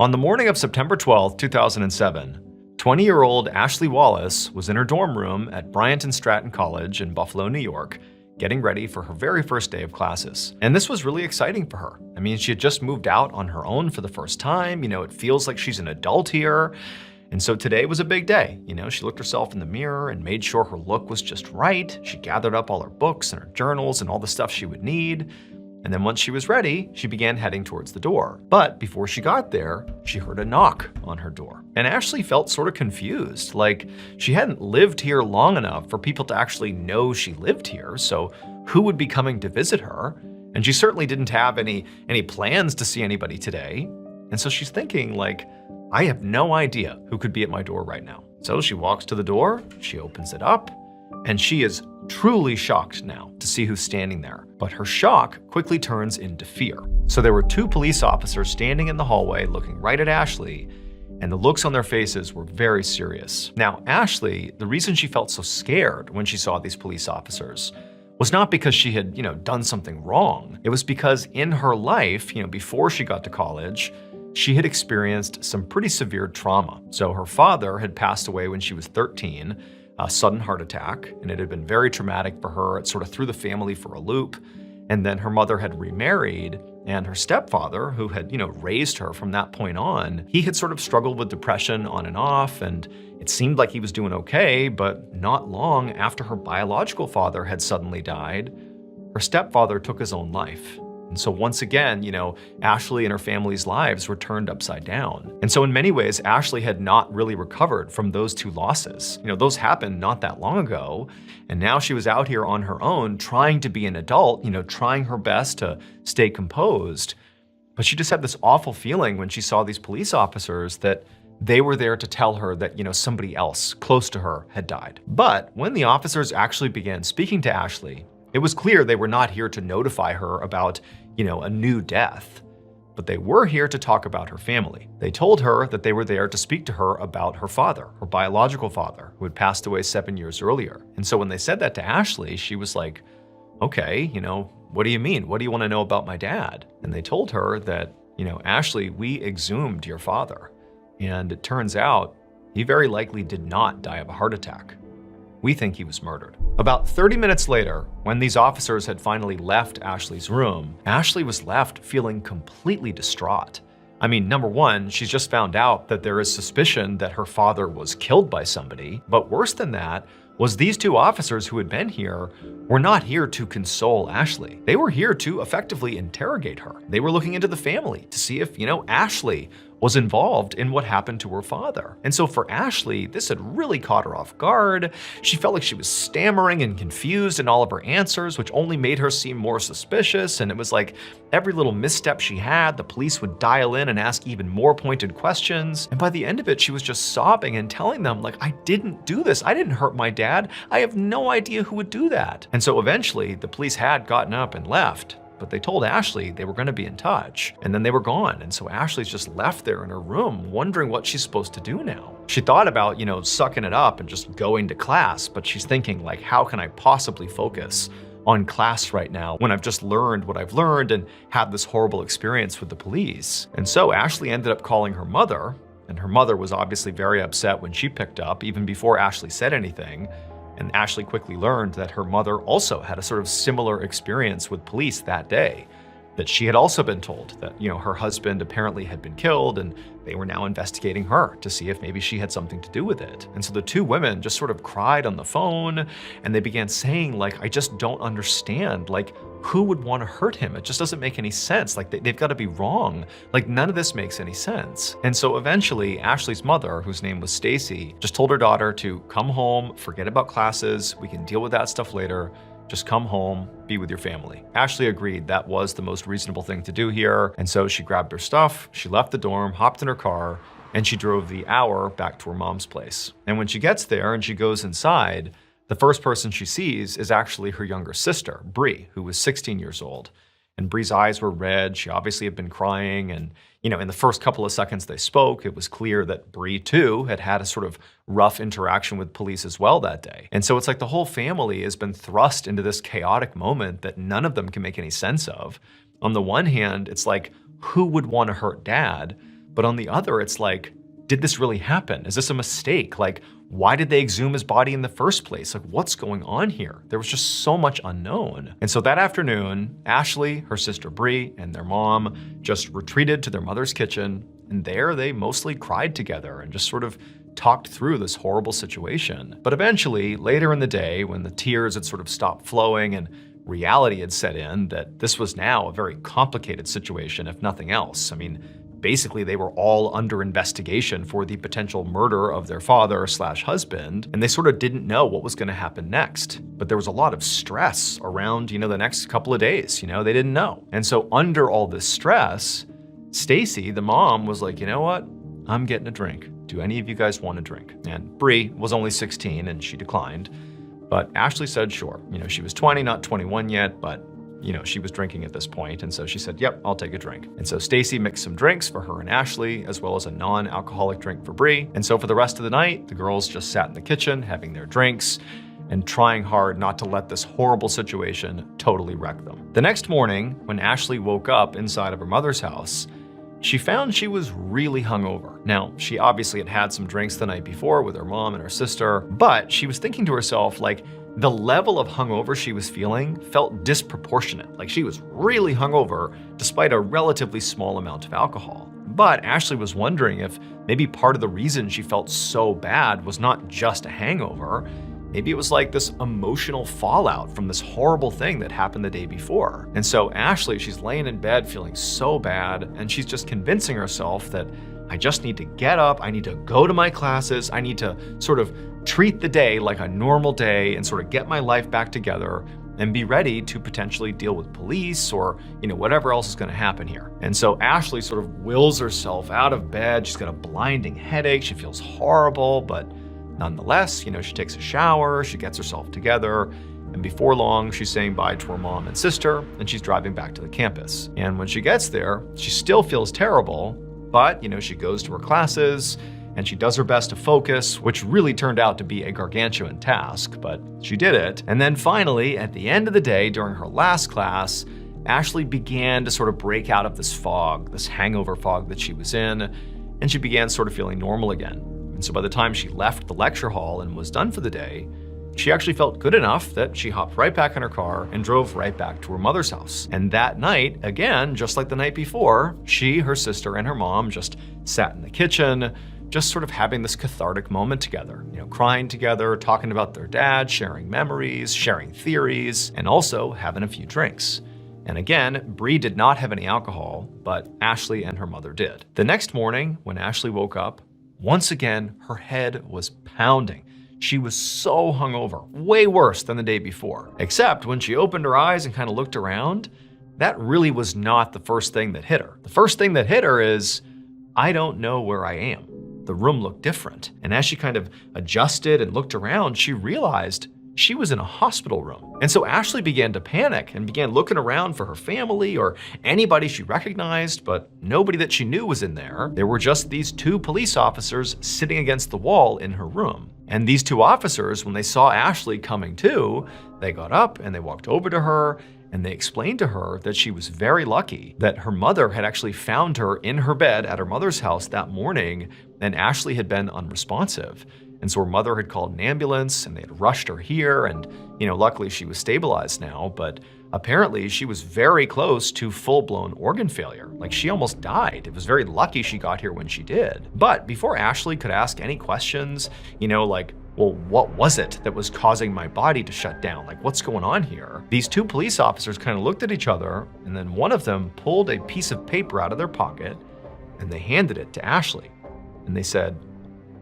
On the morning of September 12, 2007, 20-year-old Ashley Wallace was in her dorm room at Bryant and Stratton College in Buffalo, New York, getting ready for her very first day of classes. And this was really exciting for her. I mean, she had just moved out on her own for the first time. It feels like she's an adult here. And so today was a big day. She looked herself in the mirror and made sure her look was just right. She gathered up all her books and her journals and all the stuff she would need. And then once she was ready, she began heading towards the door. But before she got there, she heard a knock on her door. And Ashley felt sort of confused, like she hadn't lived here long enough for people to actually know she lived here, so who would be coming to visit her? And she certainly didn't have any plans to see anybody today. And so she's thinking, like, I have no idea who could be at my door right now. So she walks to the door, she opens it up, and she is truly shocked now to see who's standing there. But her shock quickly turns into fear. So there were two police officers standing in the hallway looking right at Ashley, and the looks on their faces were very serious. Now, Ashley, the reason she felt so scared when she saw these police officers was not because she had, done something wrong. It was because in her life, before she got to college, she had experienced some pretty severe trauma. So her father had passed away when she was 13, a sudden heart attack, and it had been very traumatic for her. It sort of threw the family for a loop. And then her mother had remarried, and her stepfather, who had, raised her from that point on, he had sort of struggled with depression on and off, and it seemed like he was doing okay, but not long after her biological father had suddenly died, her stepfather took his own life. And so once again, Ashley and her family's lives were turned upside down. And so in many ways, Ashley had not really recovered from those two losses. Those happened not that long ago. And now she was out here on her own, trying to be an adult, trying her best to stay composed. But she just had this awful feeling when she saw these police officers that they were there to tell her that, somebody else close to her had died. But when the officers actually began speaking to Ashley, it was clear they were not here to notify her about, a new death, but they were here to talk about her family. They told her that they were there to speak to her about her father, her biological father, who had passed away 7 years earlier. And so when they said that to Ashley, she was like, okay, what do you mean? What do you want to know about my dad? And they told her that, Ashley, we exhumed your father. And it turns out he very likely did not die of a heart attack. We think he was murdered. About 30 minutes later, when these officers had finally left Ashley's room, Ashley was left feeling completely distraught. I mean, number one, she's just found out that there is suspicion that her father was killed by somebody, but worse than that was these two officers who had been here were not here to console Ashley. They were here to effectively interrogate her. They were looking into the family to see if, Ashley was involved in what happened to her father. And so for Ashley, this had really caught her off guard. She felt like she was stammering and confused in all of her answers, which only made her seem more suspicious. And it was like every little misstep she had, the police would dial in and ask even more pointed questions. And by the end of it, she was just sobbing and telling them, like, I didn't do this. I didn't hurt my dad. I have no idea who would do that. And so eventually the police had gotten up and left. But they told Ashley they were going to be in touch, and then they were gone. And so Ashley's just left there in her room, wondering what she's supposed to do now. She thought about, sucking it up and just going to class, but she's thinking, like, how can I possibly focus on class right now when I've just learned what I've learned and had this horrible experience with the police? And so Ashley ended up calling her mother, and her mother was obviously very upset when she picked up, even before Ashley said anything. And Ashley quickly learned that her mother also had a sort of similar experience with police that day, that she had also been told that, her husband apparently had been killed and they were now investigating her to see if maybe she had something to do with it. And so the two women just sort of cried on the phone and they began saying, like, I just don't understand. Like, who would want to hurt him? It just doesn't make any sense. Like, they've got to be wrong. Like, none of this makes any sense. And so eventually Ashley's mother, whose name was Stacy, just told her daughter to come home, forget about classes. We can deal with that stuff later. Just come home, be with your family. Ashley agreed that was the most reasonable thing to do here. And so she grabbed her stuff, she left the dorm, hopped in her car, and she drove the hour back to her mom's place. And when she gets there and she goes inside, the first person she sees is actually her younger sister, Bree, who was 16 years old. And Bree's eyes were red. She obviously had been crying. And, in the first couple of seconds they spoke, it was clear that Bree, too, had had a sort of rough interaction with police as well that day. And so it's like the whole family has been thrust into this chaotic moment that none of them can make any sense of. On the one hand, it's like, who would want to hurt dad? But on the other, it's like, did this really happen? Is this a mistake? Like, why did they exhume his body in the first place? Like, what's going on here? There was just so much unknown. And so that afternoon, Ashley, her sister Bree, and their mom just retreated to their mother's kitchen. And there they mostly cried together and just sort of talked through this horrible situation. But eventually, later in the day, when the tears had sort of stopped flowing and reality had set in, that this was now a very complicated situation, if nothing else. I mean, basically they were all under investigation for the potential murder of their father/husband, and they sort of didn't know what was gonna happen next. But there was a lot of stress around, the next couple of days, they didn't know. And so under all this stress, Stacy, the mom, was like, you know what? I'm getting a drink. Do any of you guys want a drink? And Bree was only 16 and she declined, but Ashley said sure. She was 20, not 21 yet, but she was drinking at this point, and so she said, yep, I'll take a drink. And so Stacy mixed some drinks for her and Ashley, as well as a non-alcoholic drink for Bree. And so for the rest of the night, the girls just sat in the kitchen having their drinks and trying hard not to let this horrible situation totally wreck them. The next morning, when Ashley woke up inside of her mother's house, she found she was really hungover. Now, she obviously had had some drinks the night before with her mom and her sister, but she was thinking to herself, like, the level of hungover she was feeling felt disproportionate. Like, she was really hungover despite a relatively small amount of alcohol. But Ashley was wondering if maybe part of the reason she felt so bad was not just a hangover. Maybe it was like this emotional fallout from this horrible thing that happened the day before. And so Ashley, she's laying in bed feeling so bad, and she's just convincing herself that I just need to get up, I need to go to my classes, I need to sort of treat the day like a normal day and sort of get my life back together and be ready to potentially deal with police or, whatever else is gonna happen here. And so Ashley sort of wills herself out of bed. She's got a blinding headache, she feels horrible, but nonetheless, she takes a shower, she gets herself together, and before long, she's saying bye to her mom and sister, and she's driving back to the campus. And when she gets there, she still feels terrible, but, she goes to her classes, and she does her best to focus, which really turned out to be a gargantuan task, but she did it. And then finally, at the end of the day, during her last class, Ashley began to sort of break out of this fog, this hangover fog that she was in, and she began sort of feeling normal again. And so by the time she left the lecture hall and was done for the day, she actually felt good enough that she hopped right back in her car and drove right back to her mother's house. And that night, again, just like the night before, she, her sister, and her mom just sat in the kitchen, just sort of having this cathartic moment together, crying together, talking about their dad, sharing memories, sharing theories, and also having a few drinks. And again, Bree did not have any alcohol, but Ashley and her mother did. The next morning, when Ashley woke up, once again, her head was pounding. She was so hungover, way worse than the day before. Except when she opened her eyes and kind of looked around, that really was not the first thing that hit her. The first thing that hit her is, I don't know where I am. The room looked different. And as she kind of adjusted and looked around, she realized she was in a hospital room. And so Ashley began to panic and began looking around for her family or anybody she recognized, but nobody that she knew was in there. There were just these two police officers sitting against the wall in her room. And these two officers, when they saw Ashley coming to, they got up and they walked over to her and they explained to her that she was very lucky that her mother had actually found her in her bed at her mother's house that morning, and Ashley had been unresponsive. And so her mother had called an ambulance and they had rushed her here, and luckily she was stabilized now, but apparently she was very close to full-blown organ failure. Like, she almost died. It was very lucky she got here when she did. But before Ashley could ask any questions, like, well, what was it that was causing my body to shut down? Like, what's going on here? These two police officers kind of looked at each other, and then one of them pulled a piece of paper out of their pocket and they handed it to Ashley. And they said,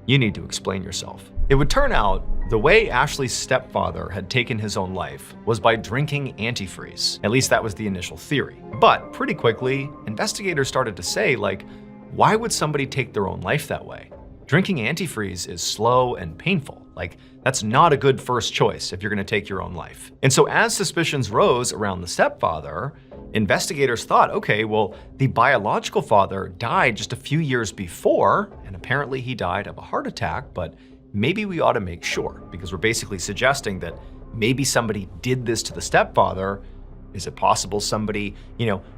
you need to explain yourself. It would turn out the way Ashley's stepfather had taken his own life was by drinking antifreeze. At least that was the initial theory. But pretty quickly, investigators started to say, like, why would somebody take their own life that way? Drinking antifreeze is slow and painful. Like, that's not a good first choice if you're gonna take your own life. And so as suspicions rose around the stepfather, investigators thought, okay, well, the biological father died just a few years before, and apparently he died of a heart attack, but maybe we ought to make sure, because we're basically suggesting that maybe somebody did this to the stepfather Is it possible somebody,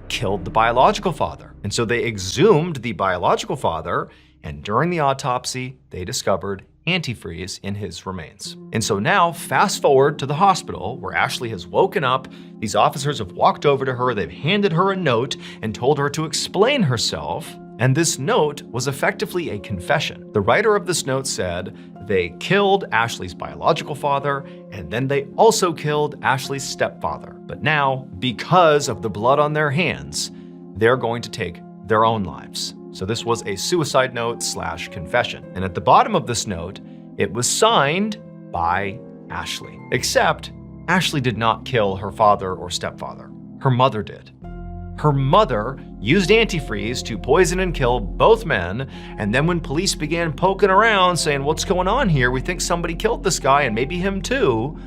killed the biological father? And so they exhumed the biological father, and during the autopsy, they discovered antifreeze in his remains. And so now, fast forward to the hospital where Ashley has woken up. These officers have walked over to her, they've handed her a note and told her to explain herself. And this note was effectively a confession. The writer of this note said they killed Ashley's biological father, and then they also killed Ashley's stepfather. But now, because of the blood on their hands, they're going to take their own lives. So this was a suicide note / confession. And at the bottom of this note, it was signed by Ashley. Except Ashley did not kill her father or stepfather. Her mother did. Her mother used antifreeze to poison and kill both men, and then when police began poking around saying, "What's going on here? We think somebody killed this guy and maybe him too."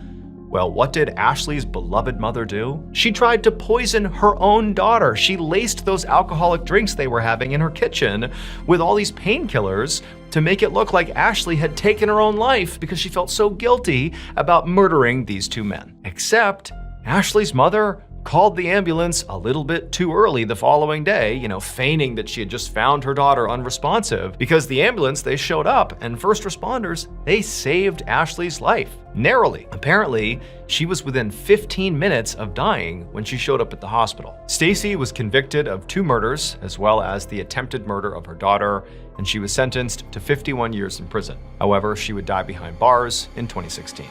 Well, what did Ashley's beloved mother do? She tried to poison her own daughter. She laced those alcoholic drinks they were having in her kitchen with all these painkillers to make it look like Ashley had taken her own life because she felt so guilty about murdering these two men. Except Ashley's mother called the ambulance a little bit too early the following day, feigning that she had just found her daughter unresponsive, because the ambulance, they showed up and first responders, they saved Ashley's life. Narrowly. Apparently, she was within 15 minutes of dying when she showed up at the hospital. Stacy was convicted of 2 murders, as well as the attempted murder of her daughter, and she was sentenced to 51 years in prison. However, she would die behind bars in 2016.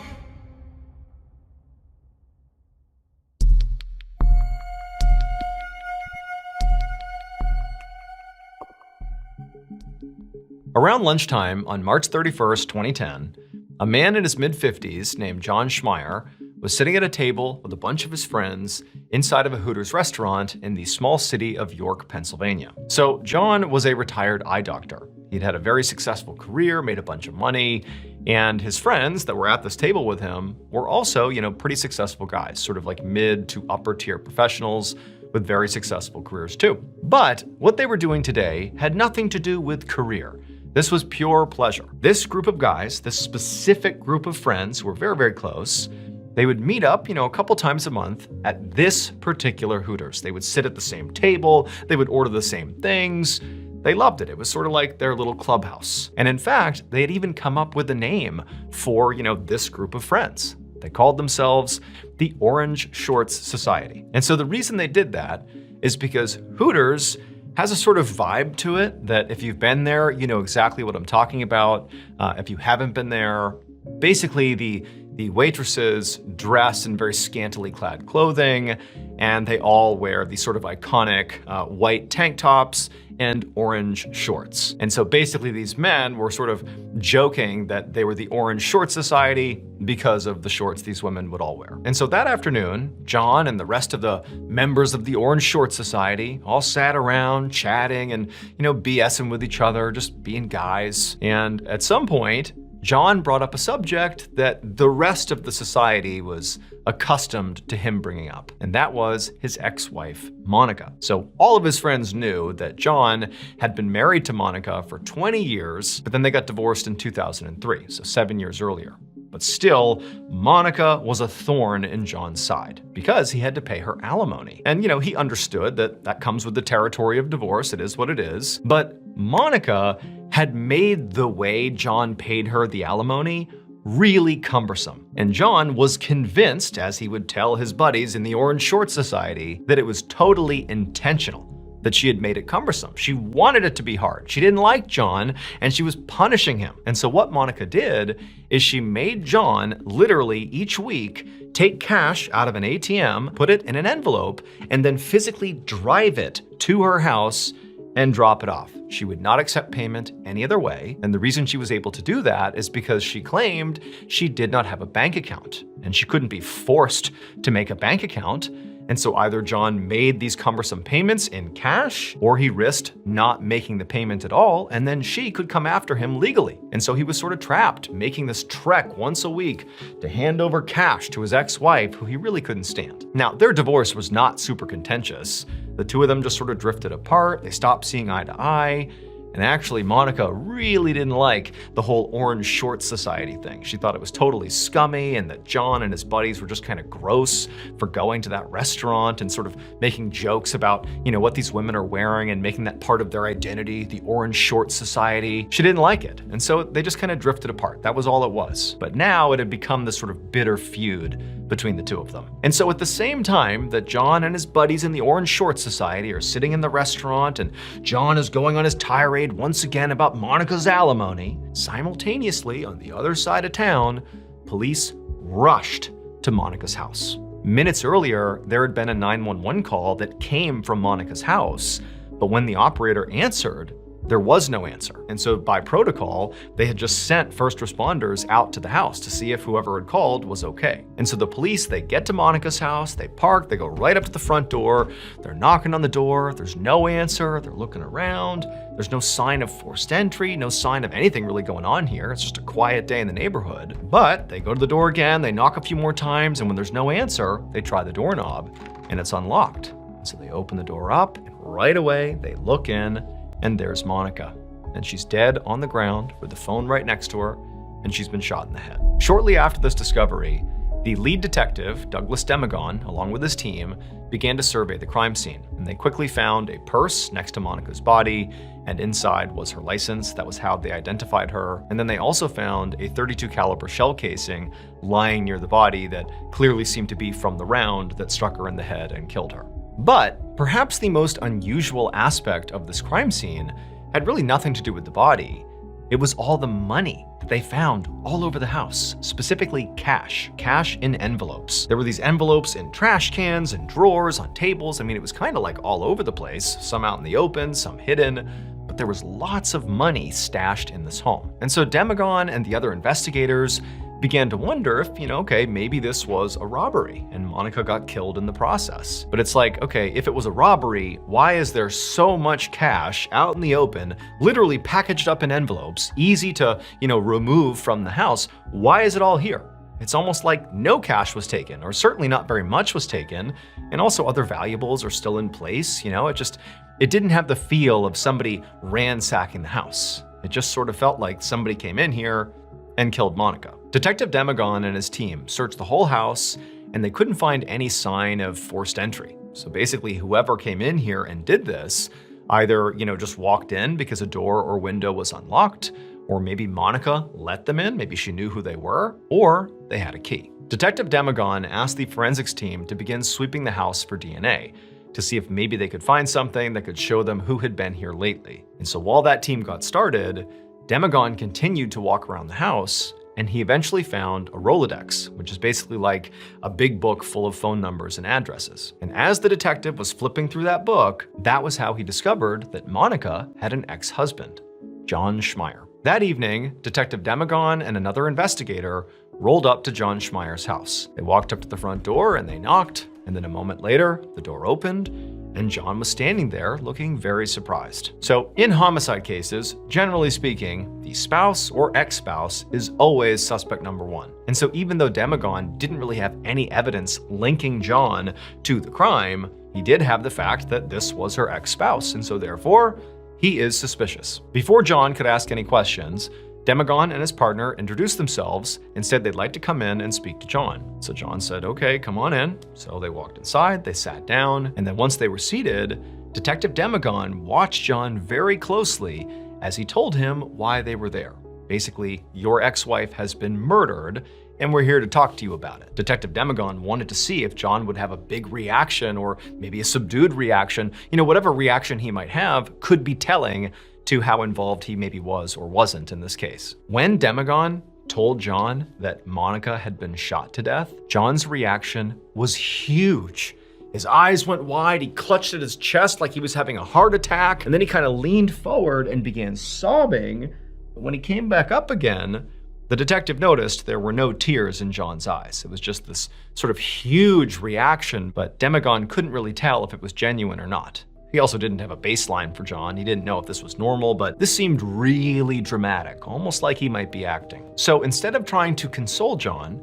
Around lunchtime on March 31st, 2010, a man in his mid-50s named John Schmeier was sitting at a table with a bunch of his friends inside of a Hooters restaurant in the small city of York, Pennsylvania. So John was a retired eye doctor. He'd had a very successful career, made a bunch of money, and his friends that were at this table with him were also, pretty successful guys, sort of like mid to upper tier professionals with very successful careers too. But what they were doing today had nothing to do with career. This was pure pleasure. This group of guys, this specific group of friends who were very, very close, they would meet up, a couple times a month at this particular Hooters. They would sit at the same table, they would order the same things. They loved it. It was sort of like their little clubhouse. And in fact, they had even come up with a name for, this group of friends. They called themselves the Orange Shorts Society. And so the reason they did that is because Hooters has a sort of vibe to it that if you've been there, you know exactly what I'm talking about. If you haven't been there, basically the waitresses dress in very scantily clad clothing, and they all wear these sort of iconic white tank tops and orange shorts. And so basically these men were sort of joking that they were the Orange Short Society because of the shorts these women would all wear. And so that afternoon, John and the rest of the members of the Orange Short Society all sat around chatting and, BSing with each other, just being guys. And at some point, John brought up a subject that the rest of the society was accustomed to him bringing up, and that was his ex-wife, Monica. So all of his friends knew that John had been married to Monica for 20 years, but then they got divorced in 2003, so 7 years earlier. But still, Monica was a thorn in John's side because he had to pay her alimony. And, he understood that that comes with the territory of divorce. It is what it is. But Monica had made the way John paid her the alimony really cumbersome. And John was convinced, as he would tell his buddies in the Orange Short Society, that it was totally intentional, that she had made it cumbersome. She wanted it to be hard. She didn't like John, and she was punishing him. And so what Monica did is she made John literally each week take cash out of an ATM, put it in an envelope, and then physically drive it to her house and drop it off. She would not accept payment any other way. And the reason she was able to do that is because she claimed she did not have a bank account, and she couldn't be forced to make a bank account. And so either John made these cumbersome payments in cash, or he risked not making the payment at all, and then she could come after him legally. And so he was sort of trapped, making this trek once a week to hand over cash to his ex-wife, who he really couldn't stand. Now, their divorce was not super contentious. The two of them just sort of drifted apart. They stopped seeing eye to eye. And actually, Monica really didn't like the whole orange shorts society thing. She thought it was totally scummy and that John and his buddies were just kind of gross for going to that restaurant and sort of making jokes about, what these women are wearing and making that part of their identity, the orange shorts society. She didn't like it. And so they just kind of drifted apart. That was all it was. But now it had become this sort of bitter feud between the two of them. And so at the same time that John and his buddies in the orange shorts society are sitting in the restaurant and John is going on his tirade once again about Monica's alimony, simultaneously on the other side of town, police rushed to Monica's house. Minutes earlier, there had been a 911 call that came from Monica's house, but when the operator answered, there was no answer. And so by protocol, they had just sent first responders out to the house to see if whoever had called was okay. And so the police, they get to Monica's house, they park, they go right up to the front door, they're knocking on the door, there's no answer, they're looking around, there's no sign of forced entry, no sign of anything really going on here, it's just a quiet day in the neighborhood. But they go to the door again, they knock a few more times, and when there's no answer, they try the doorknob, and it's unlocked. So they open the door up, and right away, they look in, and there's Monica. And she's dead on the ground with the phone right next to her, and she's been shot in the head. Shortly after this discovery, the lead detective, Douglas Demagon, along with his team, began to survey the crime scene. And they quickly found a purse next to Monica's body, and inside was her license. That was how they identified her. And then they also found a .32 caliber shell casing lying near the body that clearly seemed to be from the round that struck her in the head and killed her. But perhaps the most unusual aspect of this crime scene had really nothing to do with the body. It was all the money that they found all over the house, specifically cash in envelopes. There were these envelopes in trash cans and drawers on tables. I mean, it was kind of like all over the place, some out in the open, some hidden, but there was lots of money stashed in this home. And so Demagon and the other investigators began to wonder if, okay, maybe this was a robbery and Monica got killed in the process. But it's like, okay, if it was a robbery, why is there so much cash out in the open, literally packaged up in envelopes, easy to, remove from the house? Why is it all here? It's almost like no cash was taken, or certainly not very much was taken, and also other valuables are still in place. It didn't have the feel of somebody ransacking the house. It just sort of felt like somebody came in here and killed Monica. Detective Demagon and his team searched the whole house, and they couldn't find any sign of forced entry. So basically, whoever came in here and did this either, just walked in because a door or window was unlocked, or maybe Monica let them in, maybe she knew who they were, or they had a key. Detective Demagon asked the forensics team to begin sweeping the house for DNA to see if maybe they could find something that could show them who had been here lately. And so while that team got started, Demagon continued to walk around the house, and he eventually found a Rolodex, which is basically like a big book full of phone numbers and addresses. And as the detective was flipping through that book, that was how he discovered that Monica had an ex-husband, John Schmeier. That evening, Detective Demagon and another investigator rolled up to John Schmeier's house. They walked up to the front door and they knocked, and then a moment later, the door opened, and John was standing there looking very surprised. So in homicide cases, generally speaking, the spouse or ex-spouse is always suspect number one. And so even though Demagon didn't really have any evidence linking John to the crime, he did have the fact that this was her ex-spouse, and so therefore, he is suspicious. Before John could ask any questions, Demagon and his partner introduced themselves and said they'd like to come in and speak to John. So John said, okay, come on in. So they walked inside, they sat down, and then once they were seated, Detective Demagon watched John very closely as he told him why they were there. Basically, your ex-wife has been murdered, and we're here to talk to you about it. Detective Demagon wanted to see if John would have a big reaction or maybe a subdued reaction. Whatever reaction he might have could be telling to how involved he maybe was or wasn't in this case. When Demagon told John that Monica had been shot to death, John's reaction was huge. His eyes went wide, he clutched at his chest like he was having a heart attack, and then he kind of leaned forward and began sobbing. When he came back up again, the detective noticed there were no tears in John's eyes. It was just this sort of huge reaction, but Demagon couldn't really tell if it was genuine or not. He also didn't have a baseline for John. He didn't know if this was normal, but this seemed really dramatic, almost like he might be acting. So instead of trying to console John,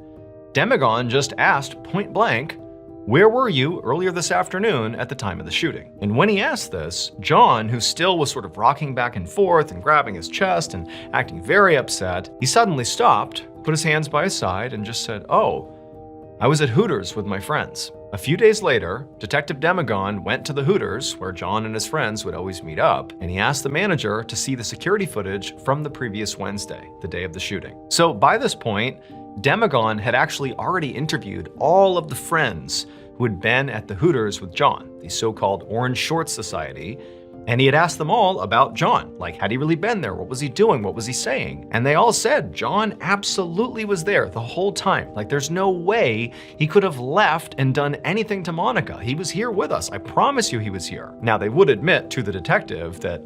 Demagon just asked point blank, "Where were you earlier this afternoon at the time of the shooting?" And when he asked this, John, who still was sort of rocking back and forth and grabbing his chest and acting very upset, he suddenly stopped, put his hands by his side, and just said, "Oh, I was at Hooters with my friends." A few days later, Detective Demagon went to the Hooters, where John and his friends would always meet up, and he asked the manager to see the security footage from the previous Wednesday, the day of the shooting. So by this point, Demagon had actually already interviewed all of the friends who had been at the Hooters with John, the so-called Orange Shorts Society, and he had asked them all about John. Like, had he really been there? What was he doing? What was he saying? And they all said John absolutely was there the whole time. Like, there's no way he could have left and done anything to Monica. He was here with us. I promise you he was here. Now, they would admit to the detective that,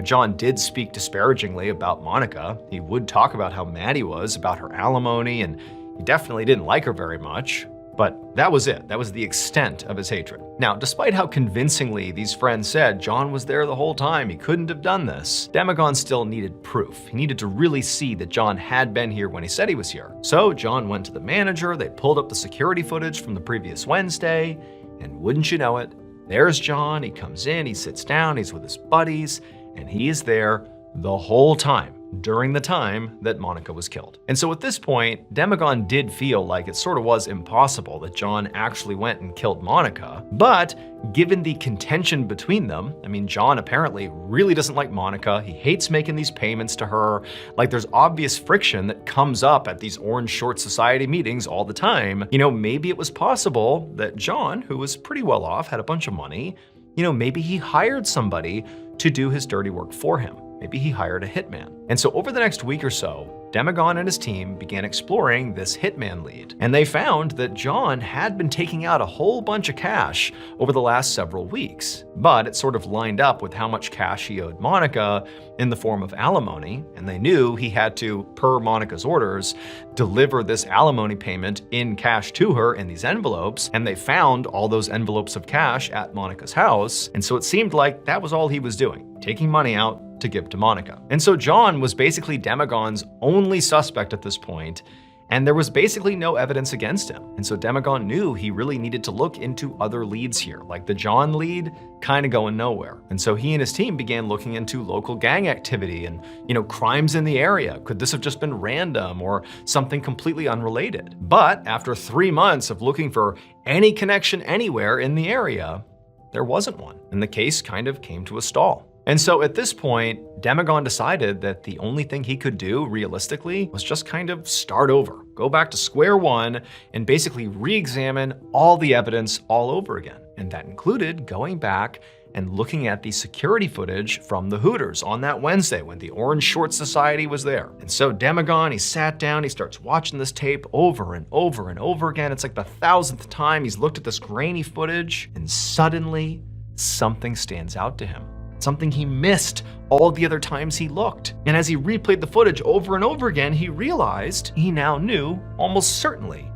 John did speak disparagingly about Monica. He would talk about how mad he was about her alimony, and he definitely didn't like her very much. But that was it. That was the extent of his hatred. Now, despite how convincingly these friends said John was there the whole time, he couldn't have done this, Demagon still needed proof. He needed to really see that John had been here when he said he was here. So John went to the manager, they pulled up the security footage from the previous Wednesday, and wouldn't you know it, there's John. He comes in, he sits down, he's with his buddies, and he is there the whole time, during the time that Monica was killed. And so at this point, Demagon did feel like it sort of was impossible that John actually went and killed Monica. But given the contention between them, John apparently really doesn't like Monica. He hates making these payments to her. Like, there's obvious friction that comes up at these Orange Short Society meetings all the time. Maybe it was possible that John, who was pretty well off, had a bunch of money, maybe he hired somebody to do his dirty work for him. Maybe he hired a hitman. And so over the next week or so, Demagon and his team began exploring this hitman lead. And they found that John had been taking out a whole bunch of cash over the last several weeks. But it sort of lined up with how much cash he owed Monica in the form of alimony. And they knew he had to, per Monica's orders, deliver this alimony payment in cash to her in these envelopes. And they found all those envelopes of cash at Monica's house. And so it seemed like that was all he was doing, taking money out to give to Monica. And so John was basically Demagon's only suspect at this point, and there was basically no evidence against him. And so Demagon knew he really needed to look into other leads here, like the John lead kind of going nowhere. And so he and his team began looking into local gang activity and, crimes in the area. Could this have just been random or something completely unrelated? But after 3 months of looking for any connection anywhere in the area, there wasn't one. And the case kind of came to a stall. And so at this point, Demagon decided that the only thing he could do realistically was just kind of start over, go back to square one, and basically re-examine all the evidence all over again. And that included going back and looking at the security footage from the Hooters on that Wednesday when the Orange Short Society was there. And so Demagon, he sat down, he starts watching this tape over and over and over again. It's like the 1,000th time he's looked at this grainy footage, and suddenly something stands out to him. Something he missed all the other times he looked. And as he replayed the footage over and over again, he realized he now knew almost certainly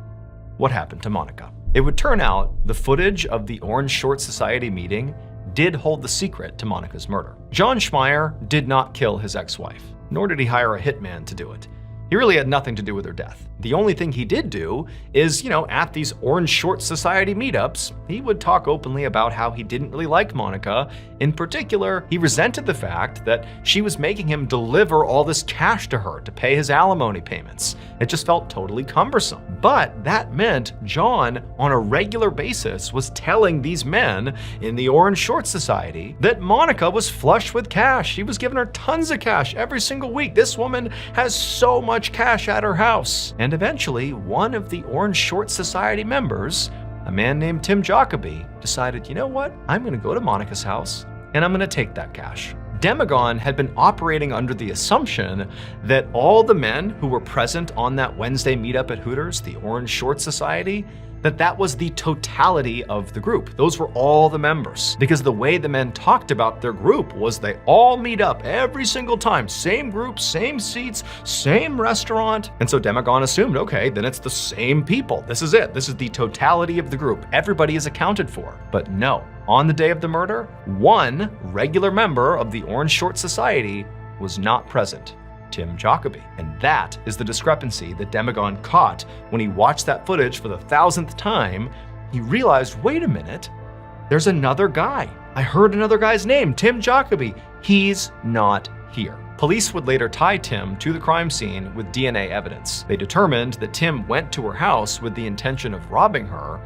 what happened to Monica. It would turn out the footage of the Orange Short Society meeting did hold the secret to Monica's murder. John Schmeier did not kill his ex-wife, nor did he hire a hitman to do it. He really had nothing to do with her death. The only thing he did do is, at these Orange Short Society meetups, he would talk openly about how he didn't really like Monica. In particular, he resented the fact that she was making him deliver all this cash to her to pay his alimony payments. It just felt totally cumbersome. But that meant John, on a regular basis, was telling these men in the Orange Short Society that Monica was flush with cash. He was giving her tons of cash every single week. This woman has so much cash at her house. And eventually, one of the Orange Short Society members, a man named Tim Jacoby, decided, you know what? I'm going to go to Monica's house and I'm going to take that cash. Demagon had been operating under the assumption that all the men who were present on that Wednesday meetup at Hooters, the Orange Short Society, that was the totality of the group. Those were all the members. Because the way the men talked about their group was they all meet up every single time. Same group, same seats, same restaurant. And so Demagon assumed, okay, then it's the same people. This is it. This is the totality of the group. Everybody is accounted for. But no. On the day of the murder, one regular member of the Orange Short Society was not present. Tim Jacoby. And that is the discrepancy that Demagon caught when he watched that footage for the 1,000th time. he realized, wait a minute, there's another guy. I heard another guy's name, Tim Jacoby. He's not here. Police would later tie Tim to the crime scene with DNA evidence. They determined that Tim went to her house with the intention of robbing her,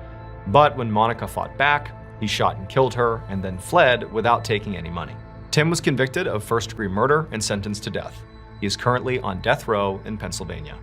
but when Monica fought back, he shot and killed her and then fled without taking any money. Tim was convicted of first-degree murder and sentenced to death. He is currently on death row in Pennsylvania.